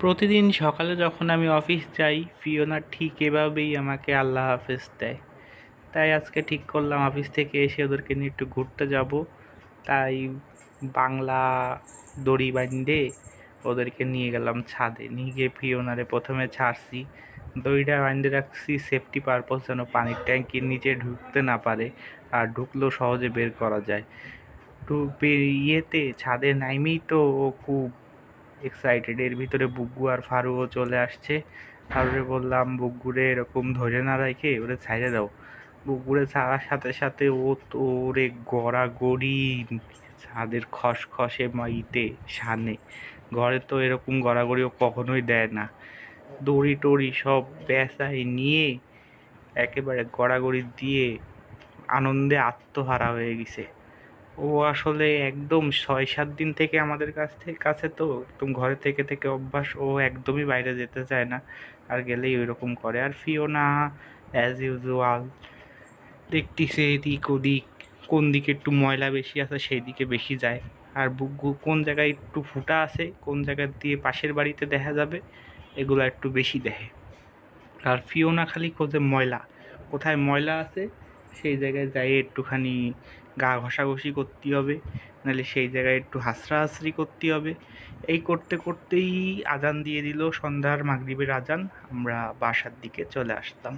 প্রতিদিন সকালে যখন আমি অফিস যাই, ফিওনা ঠিক এভাবেই আমাকে আল্লাহ হাফেজ দেয়। তাই আজকে ঠিক করলাম অফিস থেকে এসে ওদেরকে নিয়ে একটু ঘুরতে যাব। তাই বাংলা দড়ি বাইন্ধে ওদেরকে নিয়ে গেলাম ছাদে। নিয়ে গিয়ে ফিওনারে প্রথমে ছাড়ছি, দড়িটা বাইন্ধে রাখছি সেফটি পারপস, যেন পানির ট্যাঙ্কির নিচে ঢুকতে না পারে, আর ঢুকলেও সহজে বের করা যায়। ইয়েতে ছাদে নাইমেই তো ও খুব এক্সাইটেড। এর ভিতরে বুগ্গু আর ফারুও চলে আসছে। ফারুরে বললাম, বুগ্গুরে এরকম ধরে না রেখে ওরে ছাইড়ে দাও। বুগ্গুরে ছাড়ার সাথে সাথে ও তো ওরে গড়াগড়ি ছাদের খসখসে মাইতে সানে। ঘরে তো এরকম গড়াগড়ি ও কখনোই দেয় না। দড়ি টড়ি সব পেঁচায় নিয়ে একেবারে গড়াগড়ি দিয়ে আনন্দে আত্মহারা হয়ে গেছে। ও আসলে একদম ৬-৭ দিন থেকে আমাদের কাছে তো একদম ঘরে থেকে থেকে অভ্যাস। ও একদমই বাইরে যেতে চায় না, আর গেলেই ওইরকম করে। আর ফিওনা অ্যাজ ইউজুয়াল দেখতেছে এদিক ওদিক, কোন দিকে একটু ময়লা বেশি আছে সেই দিকে বেশি যায়। আর বুগ্গু কোন জায়গায় একটু ফুটা আছে, কোন জায়গা দিয়ে পাশের বাড়িতে দেখা যাবে, এগুলো একটু বেশি দেখে। আর ফিওনা খালি খোঁজে ময়লা, কোথায় ময়লা আছে সেই জায়গায় যাই একটুখানি গা ঘষাঘষি করতে হবে, নাহলে সেই জায়গায় একটু হাসরাহাসরি করতে হবে। এই করতে করতেই আজান দিয়ে দিল, সন্ধ্যার মাগরিবের আজান। আমরা বাসার দিকে চলে আসতাম।